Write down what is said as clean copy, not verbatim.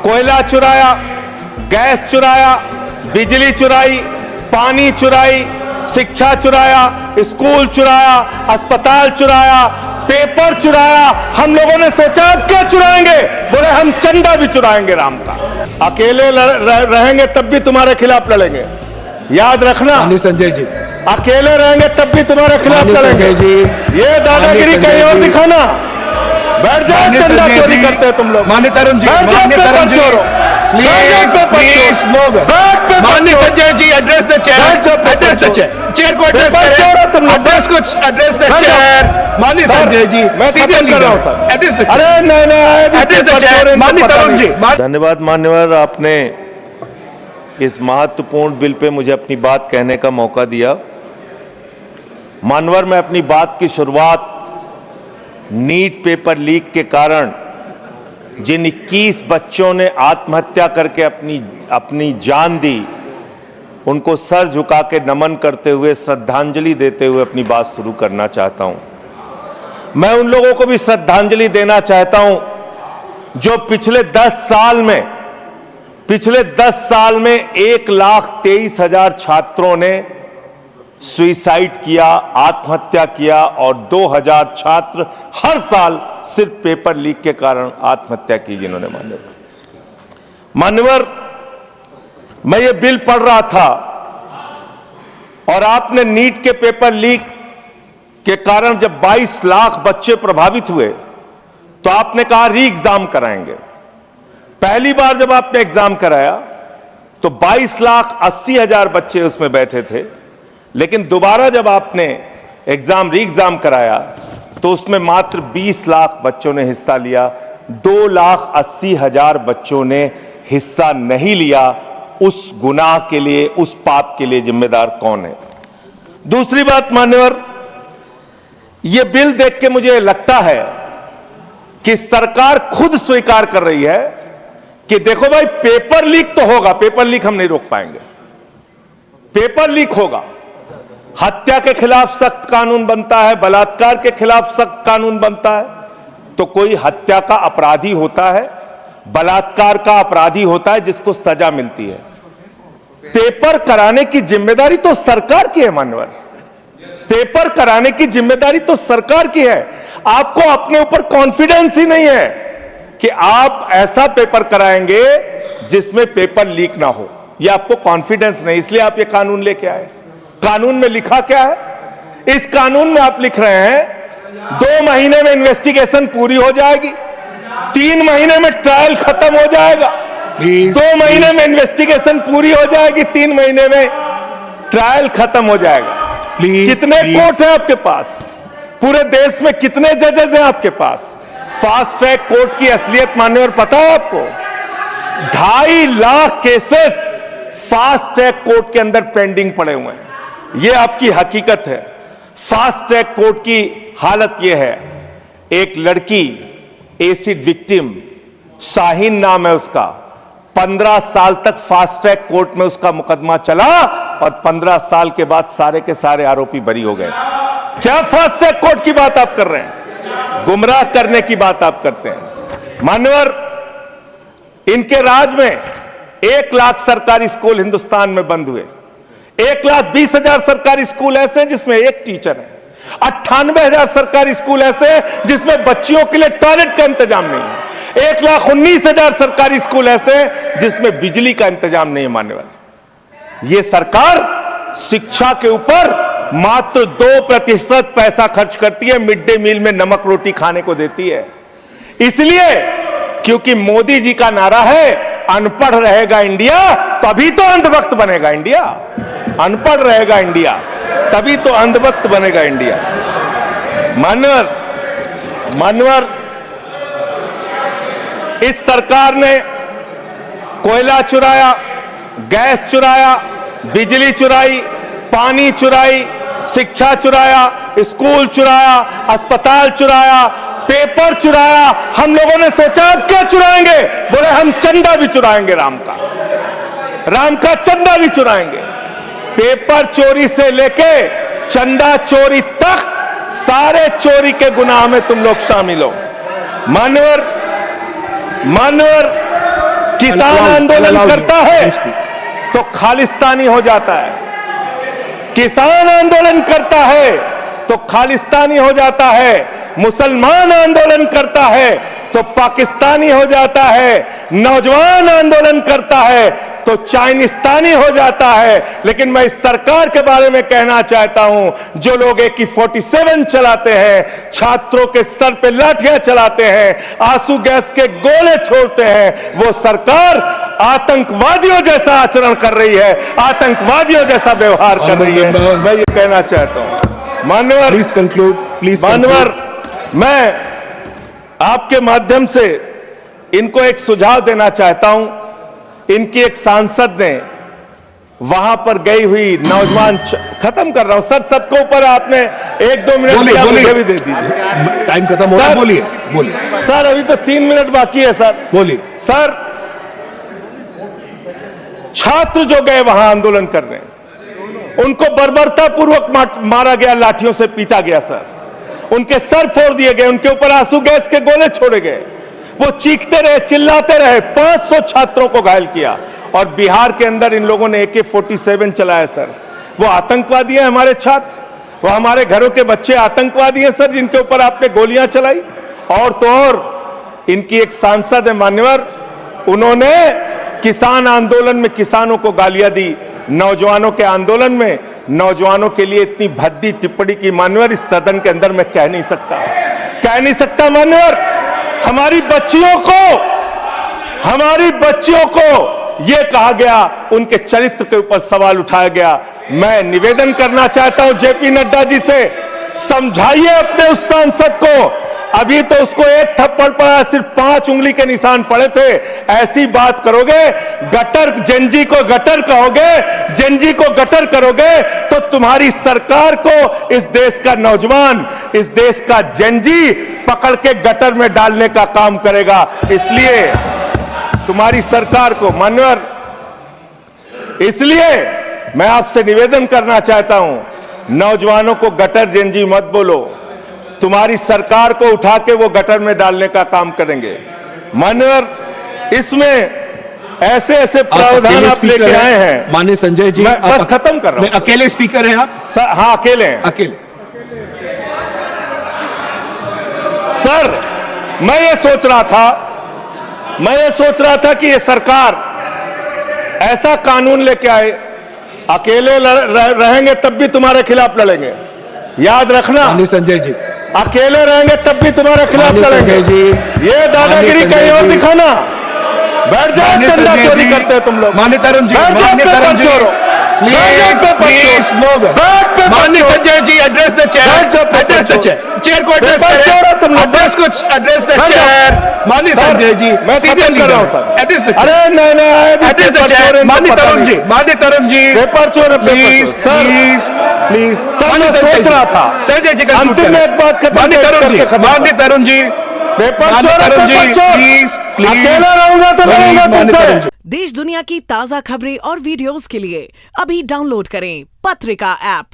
कोयला चुराया, गैस चुराया, बिजली चुराई, पानी चुराई, शिक्षा चुराया, स्कूल चुराया, अस्पताल चुराया, पेपर चुराया। हम लोगों ने सोचा अब क्या चुराएंगे, बोले हम चंदा भी चुराएंगे राम का। अकेले रहेंगे तब भी तुम्हारे खिलाफ लड़ेंगे, याद रखना। संजय जी, अकेले रहेंगे तब भी तुम्हारे खिलाफ लड़ेंगे जी। ये दादागिरी कहीं और दिखाना। बैठ जाओ, चंदा चोरी करते हैं तुम लोग। माननीय तरुण जी, माननीय Sanjay ji, address the chair, address the chair, chair को एड्रेस करें, तुम एड्रेस कुछ एड्रेस द चेयर। माननीय संजय जी, मैं खत्म कर रहा हूं सर, एड्रेस द, अरे नहीं, एड्रेस द चेयर। माननीय तरुण जी, धन्यवाद मान्यवर, आपने इस महत्वपूर्ण बिल पे मुझे अपनी बात कहने का मौका दिया। मान्यवर, मैं अपनी बात की शुरुआत नीट पेपर लीक के कारण जिन 21 बच्चों ने आत्महत्या करके अपनी जान दी, उनको सर झुका के नमन करते हुए, श्रद्धांजलि देते हुए अपनी बात शुरू करना चाहता हूं। मैं उन लोगों को भी श्रद्धांजलि देना चाहता हूं जो पिछले 10 साल में 1,23,000 छात्रों ने सुसाइड किया, आत्महत्या किया, और 2,000 छात्र हर साल सिर्फ पेपर लीक के कारण आत्महत्या की जिन्होंने। मान्यवर, मैं ये बिल पढ़ रहा था और आपने नीट के पेपर लीक के कारण जब 22 लाख बच्चे प्रभावित हुए तो आपने कहा री एग्जाम कराएंगे। पहली बार जब आपने एग्जाम कराया तो 22,80,000 बच्चे उसमें बैठे थे, लेकिन दोबारा जब आपने री एग्जाम कराया तो उसमें मात्र 20 लाख बच्चों ने हिस्सा लिया। 2,80,000 बच्चों ने हिस्सा नहीं लिया। उस गुनाह के लिए, उस पाप के लिए जिम्मेदार कौन है? दूसरी बात मान्यवर, यह बिल देख के मुझे लगता है कि सरकार खुद स्वीकार कर रही है कि देखो भाई, पेपर लीक तो होगा, पेपर लीक हम नहीं रोक पाएंगे, पेपर लीक होगा। हत्या के खिलाफ सख्त कानून बनता है, बलात्कार के खिलाफ सख्त कानून बनता है। तो कोई हत्या का अपराधी होता है, बलात्कार का अपराधी होता है जिसको सजा मिलती है। पेपर कराने की जिम्मेदारी तो सरकार की है मान्यवर, पेपर कराने की जिम्मेदारी तो सरकार की है। आपको अपने ऊपर कॉन्फिडेंस ही नहीं है कि आप ऐसा पेपर कराएंगे जिसमें पेपर लीक ना हो। यह आपको कॉन्फिडेंस नहीं, इसलिए आप ये कानून लेके आए। कानून में लिखा क्या है? इस कानून में आप लिख रहे हैं 2 महीने में इन्वेस्टिगेशन पूरी हो जाएगी, 3 महीने में ट्रायल खत्म हो जाएगा। 2 महीने में इन्वेस्टिगेशन पूरी हो जाएगी, 3 महीने में ट्रायल खत्म हो जाएगा। कितने कोर्ट है आपके पास? पूरे देश में कितने जजेस हैं आपके पास? फास्ट ट्रैक कोर्ट की असलियत मान्यवर पता है आपको? 2.5 lakh cases fast track court के अंदर पेंडिंग पड़े हुए हैं। यह आपकी हकीकत है। फास्ट ट्रैक कोर्ट की हालत यह है, एक लड़की एसिड विक्टिम, शाहीन नाम है उसका, 15 साल तक फास्ट ट्रैक कोर्ट में उसका मुकदमा चला और 15 साल के बाद सारे के सारे आरोपी बरी हो गए। क्या फास्ट ट्रैक कोर्ट की बात आप कर रहे हैं? गुमराह करने की बात आप करते हैं। मान्यवर, इनके राज में 1 लाख सरकारी स्कूल हिंदुस्तान में बंद हुए। 1,20,000 सरकारी स्कूल ऐसे हैं जिसमें एक टीचर है। 98,000 सरकारी स्कूल ऐसे हैं जिसमें बच्चियों के लिए टॉयलेट का इंतजाम नहीं है। 1,19,000 सरकारी स्कूल ऐसे हैं जिसमें बिजली का इंतजाम नहीं है। मान्यवर, यह सरकार शिक्षा के ऊपर मात्र 2% पैसा खर्च करती है, मिड डे मील में नमक रोटी खाने को देती है। इसलिए क्योंकि मोदी जी का नारा है अनपढ़ रहेगा इंडिया तभी तो अंधभक्त बनेगा इंडिया। अनपढ़ रहेगा इंडिया तभी तो अंधभक्त बनेगा इंडिया। मान्यवर, इस सरकार ने कोयला चुराया, गैस चुराया, बिजली चुराई, पानी चुराई, शिक्षा चुराया, स्कूल चुराया, अस्पताल चुराया, पेपर चुराया। हम लोगों ने सोचा अब क्या चुराएंगे, बोले हम चंदा भी चुराएंगे राम का चंदा भी चुराएंगे। पेपर चोरी से लेके चंदा चोरी तक सारे चोरी के गुनाह में तुम लोग शामिल हो। मान्यवर, किसान आंदोलन करता है तो खालिस्तानी हो जाता है, किसान आंदोलन करता है तो खालिस्तानी हो जाता है, मुसलमान आंदोलन करता है तो पाकिस्तानी हो जाता है, नौजवान आंदोलन करता है तो चाइनिस्तानी हो जाता है। लेकिन मैं इस सरकार के बारे में कहना चाहता हूं, जो लोग AK-47 चलाते हैं, छात्रों के सर पे लाठियां चलाते हैं, आंसू गैस के गोले छोड़ते हैं, वो सरकार आतंकवादियों जैसा आचरण कर रही है, आतंकवादियों जैसा व्यवहार कर रही है। मैं ये कहना चाहता हूं मान्यवर, प्लीज कंक्लूड, प्लीज मान्यवर, मैं आपके माध्यम से इनको एक सुझाव देना चाहता हूं। इनकी एक सांसद ने वहां पर गई हुई नौजवान, खत्म कर रहा हूं सर, सबको ऊपर आपने 1-2 मिनट मुझे भी दे दीजिए, टाइम खत्म हो रहा है, बोलिए बोलिए सर, अभी तो 3 मिनट बाकी है सर, बोलिए सर। छात्र जो गए वहां आंदोलन करने, उनको बर्बरतापूर्वक मारा गया, लाठियों से पीटा गया सर, उनके सर फोड़ दिए गए, उनके ऊपर आंसू गैस के गोले छोड़े गए, वो चीखते रहे, चिल्लाते रहे, 500 छात्रों को घायल किया। और बिहार के अंदर इन लोगों ने AK-47 चलाया सर। वो आतंकवादी हैं हमारे छात्र, वो हमारे घरों के बच्चे आतंकवादी हैं सर, जिनके ऊपर आपने गोलियां चलाई। और तो और इनकी एक सांसद है मान्यवर, उन्होंने किसान आंदोलन में किसानों को गालियां दी, नौजवानों के आंदोलन में नौजवानों के लिए इतनी भद्दी टिप्पणी की मान्यवर, इस सदन के अंदर मैं कह नहीं सकता मान्यवर। हमारी बच्चियों को यह कहा गया, उनके चरित्र के ऊपर सवाल उठाया गया। मैं निवेदन करना चाहता हूं JP नड्डा जी से, समझाइए अपने उस सांसद को। अभी तो उसको एक थप्पड़ पड़ा, सिर्फ 5 उंगली के निशान पड़े थे। ऐसी बात करोगे, गटर जेनजी को गटर कहोगे, जेनजी को गटर करोगे, तो तुम्हारी सरकार को इस देश का नौजवान, इस देश का जेनजी पकड़ के गटर में डालने का काम करेगा। इसलिए तुम्हारी सरकार को मान्यवर, इसलिए मैं आपसे निवेदन करना चाहता हूं, नौजवानों को गटर जेनजी मत बोलो, तुम्हारी सरकार को उठा के वो गटर में डालने का काम करेंगे। मान्यवर, इसमें ऐसे प्रावधान आप लेके आए हैं। माननीय संजय जी, मैं बस खत्म कर रहा हूं। अकेले स्पीकर हैं आप? हाँ, अकेले हैं। अकेले। सर, मैं ये सोच रहा था कि ये सरकार ऐसा कानून लेके आए, अकेले रहेंगे तब भी तुम्हारे खिलाफ लड़ेंगे, याद रखना। माननीय संजय जी, अकेले रहेंगे तब भी तुम्हारे खिलाफ लड़ेंगे। ये दादागिरी कहीं और दिखाना, बैठ जाओ, चंदा चोरी करते हो तुम लोग। माननीय तरुण जी, माननीय Sanjay ji, address the chair, chair को एड्रेस करें, एड्रेस द चेयर। माननीय संजय जी, मैं खत्म कर रहा हूं सर। अरे नहीं, एड्रेस द चेयर। माननीय तरुण जी, पेपर चोर, प्लीज सर, मैं सोच रहा था संजय जी, अंतिम में एक बात खत्म। माननीय तरुण जी, पेपर चोर, प्लीज अकेला रहूंगा तो रहूंगा तुमसे। देश दुनिया की ताजा खबरें और वीडियोस के लिए अभी डाउनलोड करें पत्रिका ऐप।